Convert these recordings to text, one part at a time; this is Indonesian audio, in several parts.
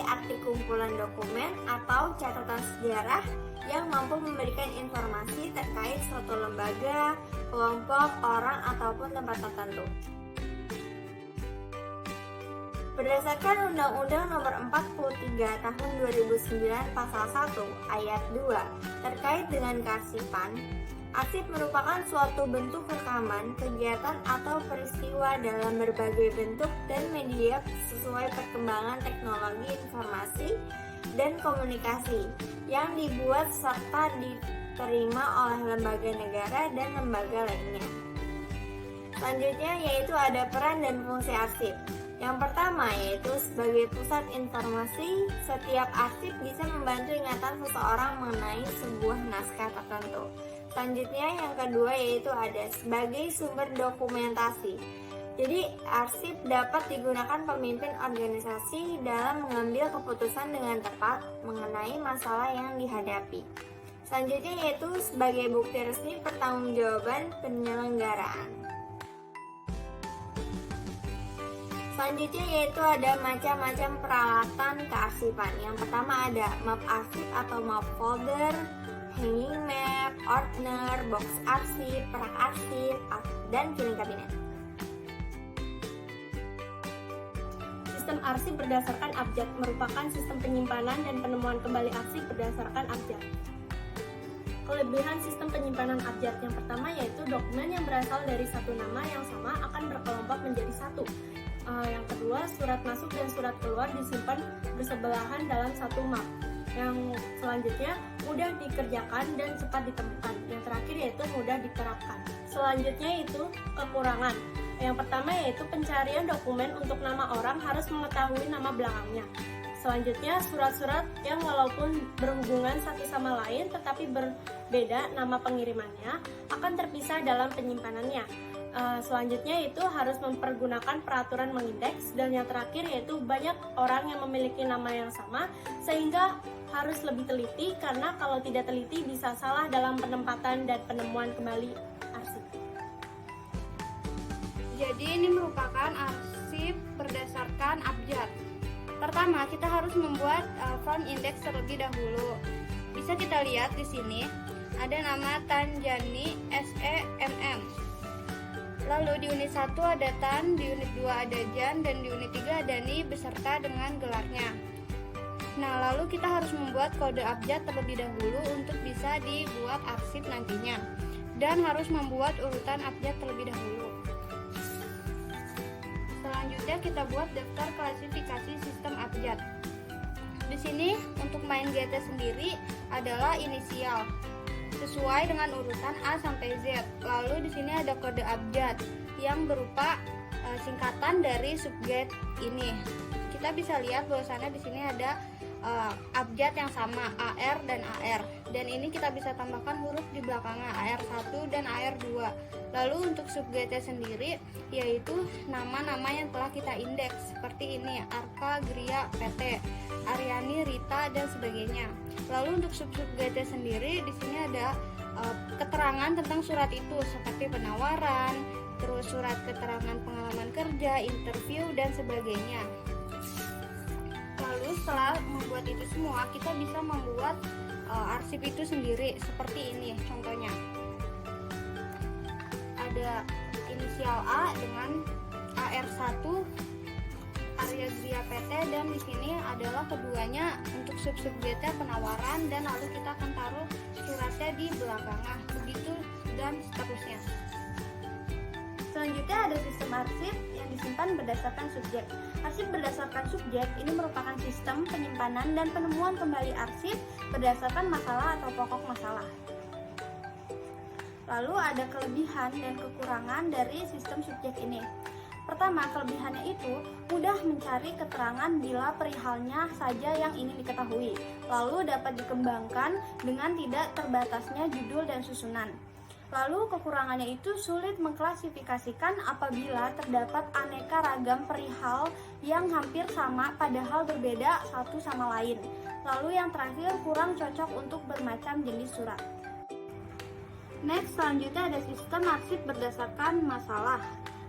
arti kumpulan dokumen atau catatan sejarah yang mampu memberikan informasi terkait suatu lembaga, kelompok, orang, ataupun tempat tertentu. Berdasarkan Undang-Undang Nomor 43 Tahun 2009 Pasal 1 Ayat 2 terkait dengan kearsipan, arsip merupakan suatu bentuk rekaman, kegiatan atau peristiwa dalam berbagai bentuk dan media sesuai perkembangan teknologi informasi dan komunikasi yang dibuat serta diterima oleh lembaga negara dan lembaga lainnya. Selanjutnya yaitu ada peran dan fungsi arsip. Yang pertama yaitu sebagai pusat informasi, setiap arsip bisa membantu ingatan seseorang mengenai sebuah naskah tertentu. Selanjutnya yang kedua yaitu ada sebagai sumber dokumentasi. Jadi arsip dapat digunakan pemimpin organisasi dalam mengambil keputusan dengan tepat mengenai masalah yang dihadapi. Selanjutnya yaitu sebagai bukti resmi pertanggungjawaban penyelenggaraan. Selanjutnya yaitu ada macam-macam peralatan kearsipan. Yang pertama ada map arsip atau map folder, hanging map, ordner, box arsip, perak arsip, dan filing kabinet. Sistem arsip berdasarkan abjad merupakan sistem penyimpanan dan penemuan kembali arsip berdasarkan abjad. Kelebihan sistem penyimpanan abjad yang pertama yaitu dokumen yang berasal dari satu nama yang sama akan berkelompok menjadi satu. Yang kedua, surat masuk dan surat keluar disimpan bersebelahan dalam satu map. Yang selanjutnya, mudah dikerjakan dan cepat ditemukan. Yang terakhir yaitu mudah diterapkan. Selanjutnya itu kekurangan. Yang pertama yaitu pencarian dokumen untuk nama orang harus mengetahui nama belakangnya. Selanjutnya, surat-surat yang walaupun berhubungan satu sama lain tetapi berbeda nama pengirimannya akan terpisah dalam penyimpanannya. Selanjutnya itu harus mempergunakan peraturan mengindeks, dan yang terakhir yaitu banyak orang yang memiliki nama yang sama sehingga harus lebih teliti karena kalau tidak teliti bisa salah dalam penempatan dan penemuan kembali arsip. Jadi ini merupakan arsip berdasarkan abjad. Pertama, kita harus membuat font indeks terlebih dahulu. Bisa kita lihat di sini ada nama Tanjani SEMM. Lalu di unit 1 ada Tan, di unit 2 ada Jan, dan di unit 3 ada Ni beserta dengan gelarnya. Nah, lalu kita harus membuat kode abjad terlebih dahulu untuk bisa dibuat arsip nantinya. Dan harus membuat urutan abjad terlebih dahulu. Selanjutnya kita buat daftar klasifikasi sistem abjad. Di sini untuk main GT sendiri adalah inisial sesuai dengan urutan A sampai Z. Lalu di sini ada kode abjad yang berupa singkatan dari subget ini. Kita bisa lihat bahwasannya di sini ada abjad yang sama AR dan AR. Dan ini kita bisa tambahkan huruf di belakangnya AR1 dan AR2. Lalu untuk subget sendiri yaitu nama-nama yang telah kita indeks seperti ini Arka, Gria, PT, Aryani, Rita, dan sebagainya. Lalu untuk sub-subget sendiri di sini ada keterangan tentang surat itu seperti penawaran, terus surat keterangan pengalaman kerja, interview, dan sebagainya. Lalu setelah membuat itu semua, kita bisa membuat arsip itu sendiri seperti ini contohnya. Ada inisial A dengan AR1 Arya Gria PT, dan di sini adalah keduanya untuk sub-subgetnya penawaran, dan lalu kita akan taruh suratnya di belakangnya, begitu dan seterusnya. Selanjutnya ada sistem arsip yang disimpan berdasarkan subjek. Arsip berdasarkan subjek ini merupakan sistem penyimpanan dan penemuan kembali arsip berdasarkan masalah atau pokok masalah. Lalu ada kelebihan dan kekurangan dari sistem subjek ini. Pertama, kelebihannya itu mudah mencari keterangan bila perihalnya saja yang ingin diketahui, lalu dapat dikembangkan dengan tidak terbatasnya judul dan susunan. Lalu kekurangannya itu sulit mengklasifikasikan apabila terdapat aneka ragam perihal yang hampir sama padahal berbeda satu sama lain. Lalu yang terakhir kurang cocok untuk bermacam jenis surat. Next, selanjutnya ada sistem arsip berdasarkan masalah.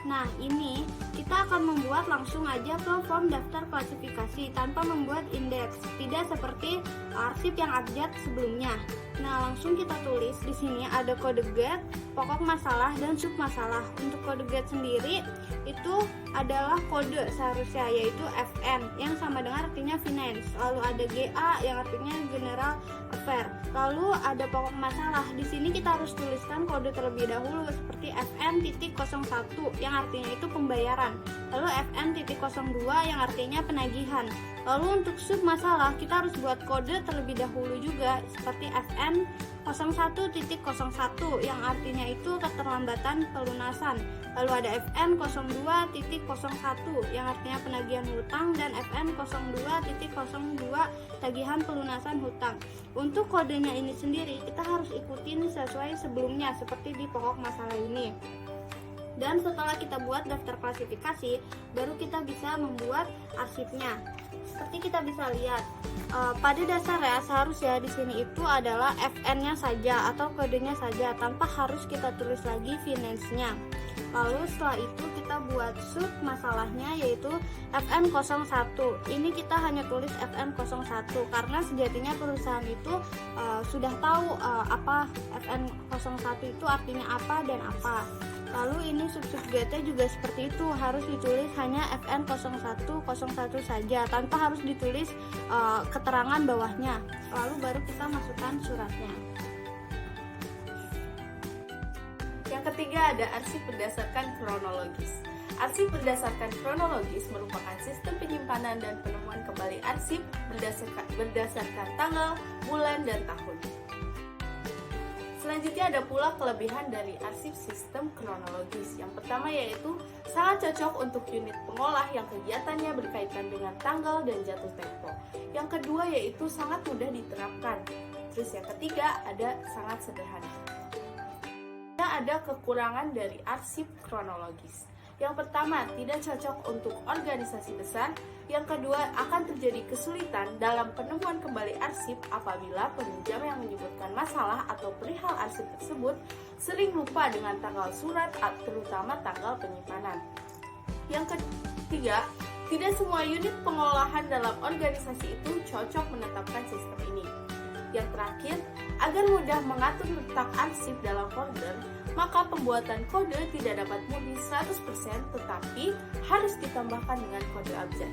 Nah, ini kita akan membuat langsung aja ke form daftar klasifikasi tanpa membuat indeks, tidak seperti arsip yang abjad sebelumnya. Nah, langsung kita tulis di sini ada kode get, pokok masalah, dan sub masalah. Untuk kode get sendiri itu adalah kode seharusnya, yaitu FN yang sama dengan artinya finance. Lalu ada GA yang artinya general affair. Lalu ada pokok masalah. Di sini kita harus tuliskan kode terlebih dahulu seperti FN.01 yang artinya itu pembayaran. Lalu FN.02 yang artinya penagihan. Lalu untuk sub masalah kita harus buat kode terlebih dahulu juga seperti FN01.01 yang artinya itu keterlambatan pelunasan. Lalu ada FN02.01 yang artinya penagihan hutang dan FN02.02 tagihan pelunasan hutang. Untuk kodenya ini sendiri kita harus ikutin sesuai sebelumnya seperti di pokok masalah ini. Dan setelah kita buat daftar klasifikasi, baru kita bisa membuat arsipnya. Seperti kita bisa lihat, pada dasarnya seharusnya di sini itu adalah FN-nya saja atau kodenya saja tanpa harus kita tulis lagi finance-nya. Lalu setelah itu kita buat sub masalahnya yaitu FN01. Ini kita hanya tulis FN01 karena sejatinya perusahaan itu sudah tahu apa FN01 itu artinya apa dan apa. Lalu ini sub-sub GT juga seperti itu, harus ditulis hanya FN0101 saja tanpa harus ditulis keterangan bawahnya. Lalu baru kita masukkan suratnya. Yang ketiga ada arsip berdasarkan kronologis. Arsip berdasarkan kronologis merupakan sistem penyimpanan dan penemuan kembali arsip berdasarkan tanggal, bulan, dan tahun. Selanjutnya ada pula kelebihan dari arsip sistem kronologis. Yang pertama yaitu sangat cocok untuk unit pengolah yang kegiatannya berkaitan dengan tanggal dan jatuh tempo. Yang kedua yaitu sangat mudah diterapkan. Terus yang ketiga ada sangat sederhana. Ada kekurangan dari arsip kronologis. Yang pertama, tidak cocok untuk organisasi besar. Yang kedua, akan terjadi kesulitan dalam penemuan kembali arsip apabila peminjam yang menyebutkan masalah atau perihal arsip tersebut sering lupa dengan tanggal surat, terutama tanggal penyimpanan. Yang ketiga, tidak semua unit pengolahan dalam organisasi itu cocok menetapkan sistem ini. Yang terakhir, agar mudah mengatur letak arsip dalam folder, maka pembuatan kode tidak dapat murni 100% tetapi harus ditambahkan dengan kode abjad.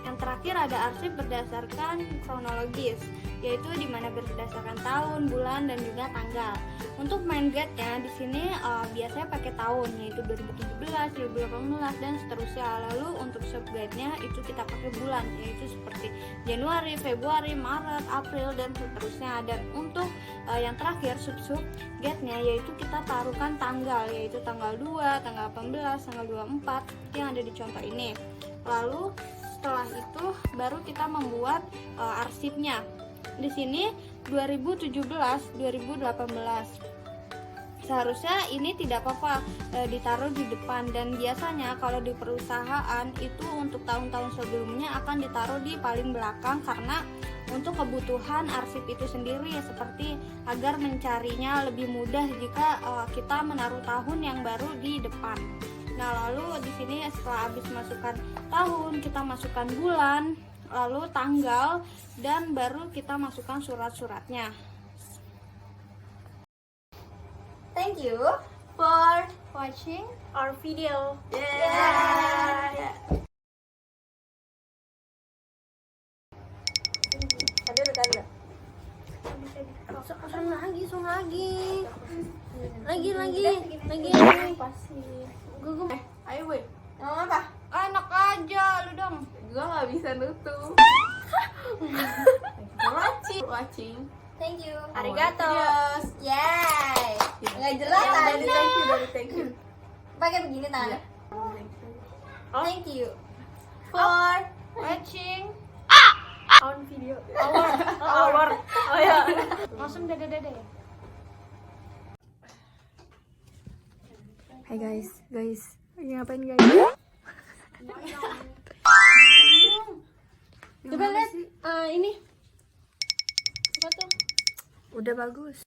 Yang terakhir ada arsip berdasarkan kronologis, yaitu di mana berdasarkan tahun, bulan, dan juga tanggal. Untuk main gate-nya di sini biasanya pakai tahun, yaitu 2017, 2018, dan seterusnya. Lalu untuk subgate-nya itu kita pakai bulan, yaitu seperti Januari, Februari, Maret, April, dan seterusnya. Dan untuk yang terakhir sub gate-nya yaitu kita taruhkan tanggal, yaitu tanggal 2, tanggal 18, tanggal 24 yang ada di contoh ini. Lalu setelah itu baru kita membuat arsipnya. Di sini 2017-2018. Seharusnya ini tidak apa-apa ditaruh di depan, dan biasanya kalau di perusahaan itu untuk tahun-tahun sebelumnya akan ditaruh di paling belakang karena untuk kebutuhan arsip itu sendiri, seperti agar mencarinya lebih mudah jika kita menaruh tahun yang baru di depan. Nah, lalu di sini setelah habis masukkan tahun, kita masukkan bulan, lalu tanggal, dan baru kita masukkan surat-suratnya. Thank you for Watching our video. Ada udah. Lagi. Gugu. Ayo boy. Ngomong apa? Enak aja lu dong. Gua nggak bisa nutup. Watching. Thank you. Arigato. Yay. Nggak jelas Dari tadi. thank you. Pakai begini tangannya. Thank you For watching on video. our. Oh ya. Langsung dada ya. Hai guys. Lagi ngapain guys? Coba lihat ini Apa tuh? Udah bagus.